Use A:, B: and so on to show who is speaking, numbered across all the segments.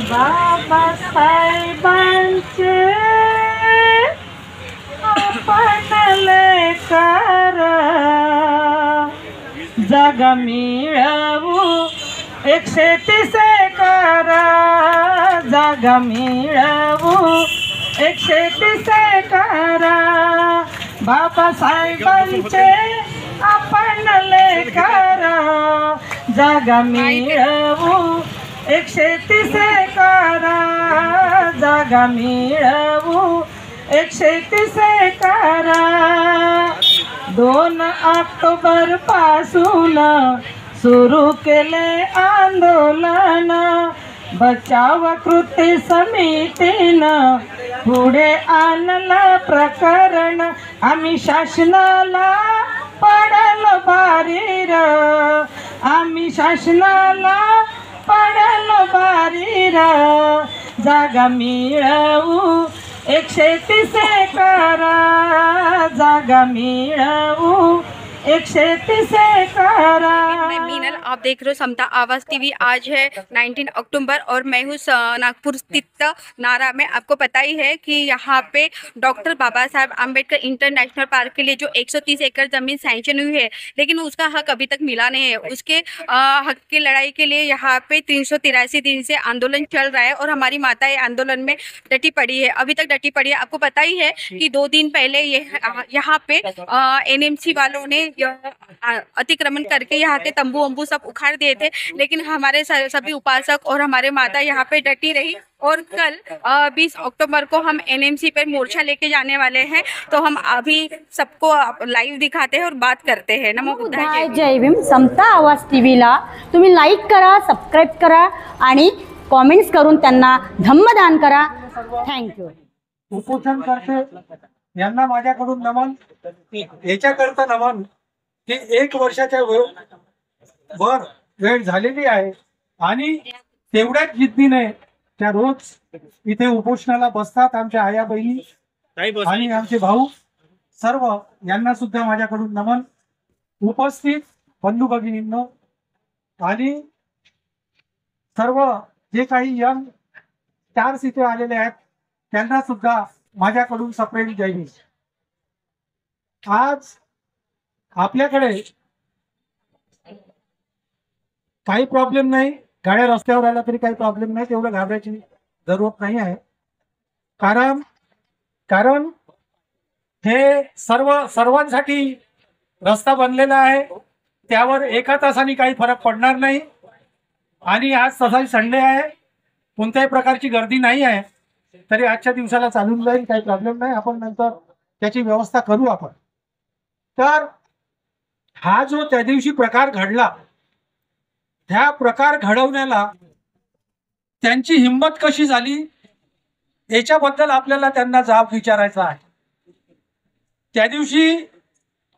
A: बाबासाहेबांचे आपण लेकर जागा मिळवू 130 एकर जागा मिळवू 130 एकर बाबासाहेबांचे आपण लेकर जागा मिळवू 130 एकर जागा मिळवू 130 एकर 2 ऑक्टोबर पासून सुरू केले आंदोलन बचाव कृती समितीनं पुढे आणलं प्रकरण आम्ही शासनाला पडल बारीर आम्ही शासनाला पडल बारीर जागा मिळवू 130 एकर जागा मिळवू 130 एकर।
B: मैं मीनल, आप देख रहे हो समता आवाज़ टीवी। आज है 19 अक्टूबर और मैं हूँ नागपुर स्थित नारा में। आपको पता ही है कि यहाँ पे डॉक्टर बाबा साहब आम्बेडकर इंटरनेशनल पार्क के लिए जो 130 एकड़ ज़मीन सैंक्शन हुई है, लेकिन उसका हक अभी तक मिला नहीं है। उसके हक की लड़ाई के लिए यहाँ पे 383 दिन से आंदोलन चल रहा है और हमारी माताएं आंदोलन में डटी पड़ी है, अभी तक डटी पड़ी है। आपको पता ही है कि 2 दिन पहले यहाँ पे एनएमसी वालों ने अतिक्रमण करके यहाँ के तंबू वंबू सब उखाड़ दिए थे, लेकिन हमारे सभी उपासक और हमारे माता यहाँ पे डटी रही। और कल 20 अक्टूबर को हम एनएमसी पर मोर्चा लेके जाने वाले हैं, तो हम अभी सबको लाइव दिखाते हैं और बात करते हैं। नमो बुद्धाय,
C: जय भीम। समता आवाज टीव्हीला तुम्ही लाईक करा, सबस्क्राईब करा आणि कॉमेंट्स करून त्यांना धम्मदान करा। थँक्यू।
D: उपोषण करते यांना माझ्याकडून नमन। याच्याकरता नमन की 1 वर्षाच्या वर वेळ झालेली आहे आणि तेवढ्याच जिद्दीने त्या रोज इथे उपोषणाला बसतात। आमच्या आया बहिणी आणि आमचे भाऊ सर्व यांना सुद्धा माझ्याकडून नमन। उपस्थित बंधू भगिनींनो आणि सर्व जे काही यंग स्टार्स इथे आलेले आहेत त्यांना सुद्धा माझ्याकडून सप्रेम जय भीम। आज आपल्याकडे काही प्रॉब्लेम नाही, गाड्या रस्त्यावर आल्या तरी काही प्रॉब्लेम नाही, तेवढं घाबरायची जरूरत नाही आहे। कारण हे सर्वांसाठी रस्ता बनलेला आहे, त्यावर 1 तासाने काही फरक पडणार नाही। आणि आज तसाही संडे आहे, कोणत्याही प्रकारची गर्दी नाही आहे, तरी आजच्या दिवसाला चालून जाईल, काही प्रॉब्लेम नाही। आपण नंतर त्याची व्यवस्था करू आपण। तर हा जो त्या दिवशी प्रकार घडला, त्या प्रकार घडवण्याला त्यांची हिंमत कशी झाली याच्याबद्दल आपल्याला त्यांना जाब विचारायचा आहे। त्या दिवशी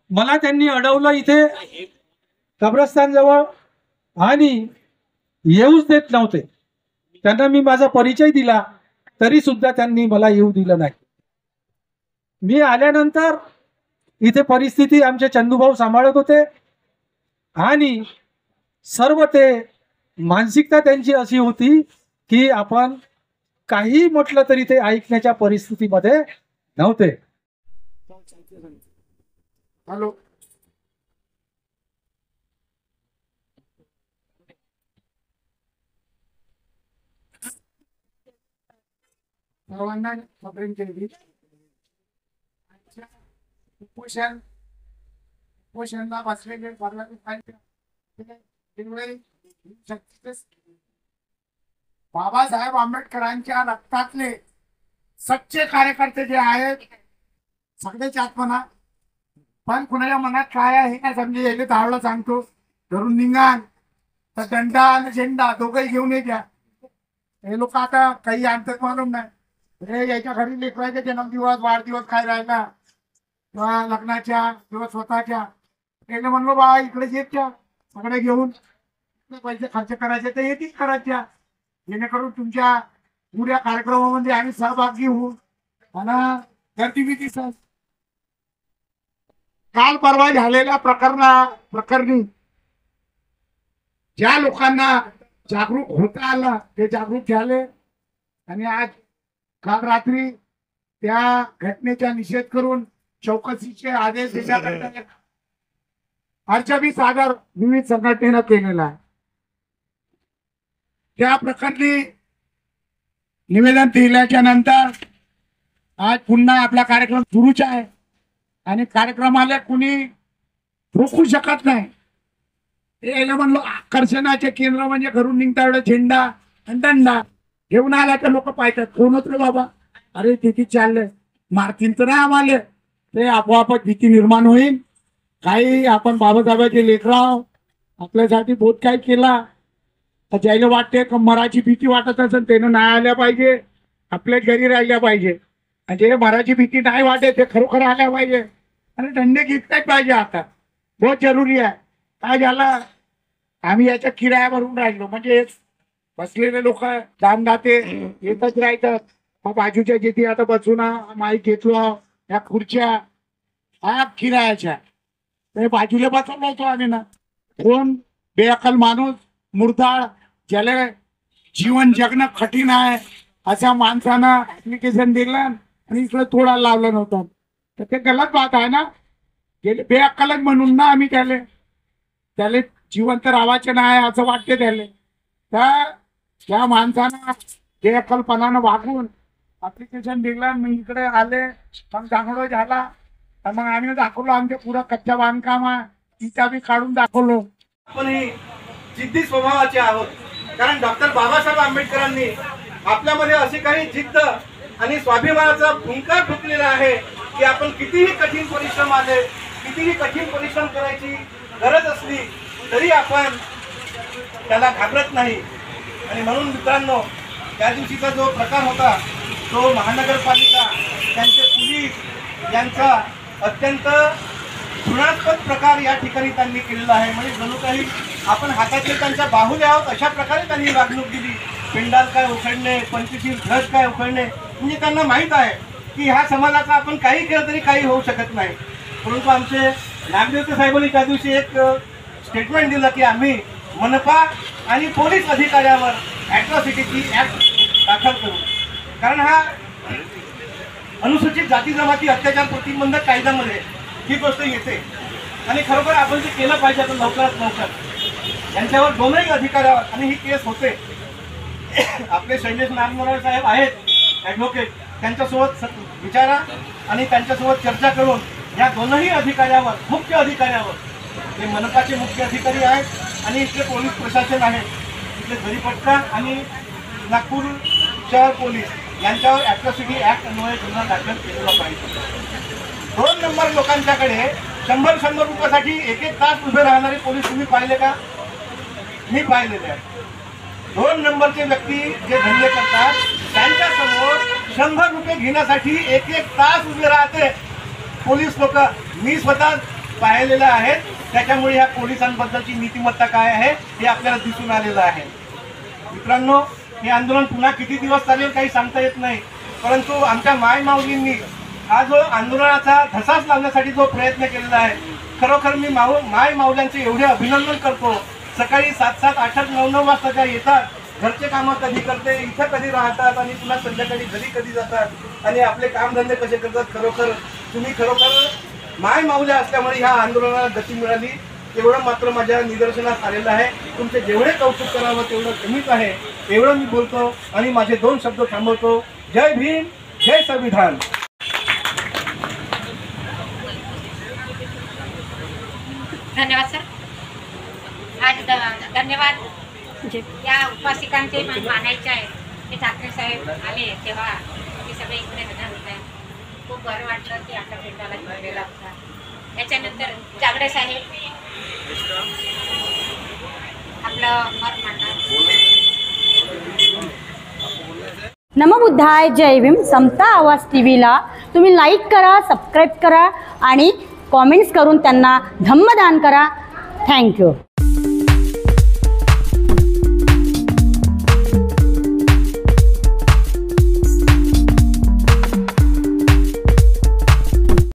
D: मला त्यांनी अडवलं इथे कब्रस्तान जवळ आणि येऊच देत नव्हते। त्यांना मी माझा परिचय दिला तरी सुद्धा त्यांनी मला येऊ दिलं नाही। मी आल्यानंतर इथे परिस्थिती आमचे चंदूभाऊ सांभाळत होते आणि सर्व ते मानसिकता त्यांची अशी होती की आपण काही म्हटलं तरी ते ऐकण्याच्या परिस्थितीमध्ये नव्हते। हॅलो, सर्वांना सप्रेम केली। उपोषणला बसलेले बाबासाहेब आंबेडकरांच्या रक्तातले सच्चे कार्यकर्ते जे आहेत सगळेच आत्मना, पण कुणाच्या मनात काय आहे हे समजे यायला धावला सांगतो। धरून निघाल तर दंडा आणि झेंडा दोघंही घेऊन येत्या। हे लोक आता काही आणतात मालूम नाही, हे याच्या घरी लेकरायचे जन्मदिवस वाढदिवस काय राहिला किंवा लग्नाच्या किंवा स्वतःच्या, त्याने म्हणलो बा इकडे येत्या सगळे घेऊन पैसे खर्च करायचे तर येतील करायच्या, जेणेकरून तुमच्या पुऱ्या कार्यक्रमामध्ये आम्ही सहभागी होऊ आणि गर्दी बी दिसत। काल परवा झालेल्या प्रकरणी ज्या लोकांना
E: जागरूक होता आला ते जागरूक झाले आणि आज काल रात्री त्या घटनेचा निषेध करून चौकशीचे आदेश देण्याकरता आजच्या सागर विविध संघटनेनं केलेला आहे. त्या प्रकरणी निवेदन दिल्याच्या नंतर आज पुन्हा आपला कार्यक्रम सुरूच आहे आणि कार्यक्रमाला कुणी रोखू शकत नाही. याला म्हणलो आकर्षणाचे केंद्र म्हणजे घरून निघता एवढा झेंडा आणि दंडा घेऊन आला तर लोक पाहतात कोणच रे बाबा, अरे तिथे चाललंय मारतील तर नाही आम्हाला, ते आपोआपच भीती निर्माण होईल. काही आपण बाबासाहेबांचे लेकराव आपल्यासाठी बहुत काही केला, ज्याला वाटते का मराठी भीती वाटत असेल त्यानं नाही आल्या पाहिजे, आपल्या घरी राहिल्या पाहिजे. आणि जे मराठी भीती नाही वाटते ते खरोखर आल्या पाहिजे आणि दंडे घेतलाच पाहिजे. आता बहुत जरुरी आहे. काय झालं, आम्ही याच्या किराया भरून राहिलो म्हणजे बसलेले लोक दानदाते येतच राहतात. बाजूच्या जिथे आता बसून माईक घेतलो या खुर्च्या हा किरायाच्या बाजूला बसवलो होतो आम्ही ना. कोण बेअक्कल माणूस मुर्दाळ ज्याला जीवन जगणं कठीण आहे अशा माणसानं ऍप्लिकेशन दिलं आणि इकडे तोडा लावलं नव्हतं तर ते गलत बात आहे ना. गेले बेअक्कलच म्हणून ना आम्ही त्याला जिवंत राहायचं नाही असं वाटते त्याला. त्या माणसानं बेअक्कलपणानं वागून ऍप्लिकेशन दिलं मग इकडे आले मग दाखवलो झाला मग आम्ही दाखवलो आमचे पुरा कच्चा बांधकाम आहे तिचा बी काढून दाखवलो.
F: आपण ही जिद्दी स्वभावाचे आहोत कारण डॉक्टर बाबासाहेब आंबेडकरांनी आपल्यामध्ये अशी काही जिद्द आणि स्वाभिमानाचा भूमिका ठोकलेला आहे की आपण कितीही कठीण परिश्रम आले, कितीही कठीण परिश्रम करायची गरज असली तरी आपण त्याला घाबरत नाही. आणि म्हणून मित्रांनो, त्या दिवशीचा जो प्रकार होता तो महानगरपालिका त्यांचे पोलीस यांचा अत्यंत घृणास्पद प्रकार या ठिकाणी त्यांनी केलेला आहे. म्हणजे जणू काही आपण हाताचे त्यांच्या बाहुले आहोत अशा प्रकारे त्यांनी वागणूक दिली. पिंडाल काय उखडणे, पंचशील ध्वज काय उखडणे, म्हणजे त्यांना माहीत आहे की ह्या समाजाचा आपण काही केलं तरी काही होऊ शकत नाही. परंतु आमचे नागदेवते साहेबांनी त्या दिवशी एक स्टेटमेंट दिलं की आम्ही मनपा आणि पोलीस अधिकाऱ्यावर ॲट्रॉसिटीची ॲक्ट दाखल करू कारण हा अनुसूचित जाती जमाती अत्याचार प्रतिबंधक कायद्यामध्ये ही गोष्ट येते आणि खरोखर आपण जे केलं पाहिजे आता लवकरात लवकर यांच्यावर दोनही अधिकाऱ्यावर आणि ही केस होते. आपले शैलेश नागमोराळे साहेब आहेत ॲडव्होकेट, त्यांच्यासोबत विचारा आणि त्यांच्यासोबत चर्चा करून या दोनही अधिकाऱ्यावर मुख्य अधिकाऱ्यावर जे मनपाचे मुख्य अधिकारी आहेत आणि इथले पोलीस प्रशासन आहे इथले झरीपट्टा आणि नागपूर शहर पोलीस यांच्यावर ॲट्रॉसिटी ॲक्ट अन्वये गुन्हा दाखल केलेला पाहिजे. 2 नंबर लोकांच्याकडे 100 रुपयासाठी एक तास उभे राहणारे पोलीस तुम्ही पाहिले का? मी पाहिलेले आहे. 2 नंबरचे व्यक्ती जे धंदे करतात त्यांच्यासमोर 100 रुपये घेण्यासाठी एक तास उभे राहते पोलीस लोक. मी स्वतः पाहिलेलं आहेत. त्याच्यामुळे ह्या पोलिसांबद्दलची नीतिमत्ता काय आहे हे आपल्याला दिसून आलेलं आहे. मित्रांनो, हे आंदोलन पुन्हा किती दिवस चालेल काही सांगता येत नाही, परंतु आमच्या मायमाऊलींनी हा जो आंदोलनाचा धसास लावण्यासाठी जो प्रयत्न केलेला आहे खरोखर मी मायमाऊल्यांचे एवढे अभिनंदन करतो. सकाळी 7-7, 8-8, 9-9 वाजता त्या येतात, घरचे कामं कधी करते, इथं कधी राहतात आणि पुन्हा संध्याकाळी घरी कधी जातात आणि आपले कामधंदे कसे करतात. खरोखर तुम्ही खरोखर मायमाऊल्या असल्यामुळे ह्या आंदोलनाला गती मिळाली एवढं मात्र माझ्या निदर्शनास आलेलं आहे. तुमचे जेवढे कौतुक करावं तेवढं कमीच आहे. एवढं मी बोलतो आणि माझे 2 शब्द थांबवतो. जय भीम, जय संविधान.
G: धन्यवाद सर. आज धन्यवाद या उपासिकांचे मानायचे आहे. ते ठाकरे साहेब आले तेव्हा ते सगळे इकडे हजर होते. खूप बरं वाटलं की आपला भेटायला मिळालेला होता. त्याच्यानंतर जागडे साहेब आपलं मत मांडणार.
C: नमोबुद्धाय, जय भीम. समता आवाज टीव्हीला तुम्ही लाईक करा, सबस्क्राईब करा आणि कॉमेंट्स करून त्यांना धम्मदान करा. थँक्यू.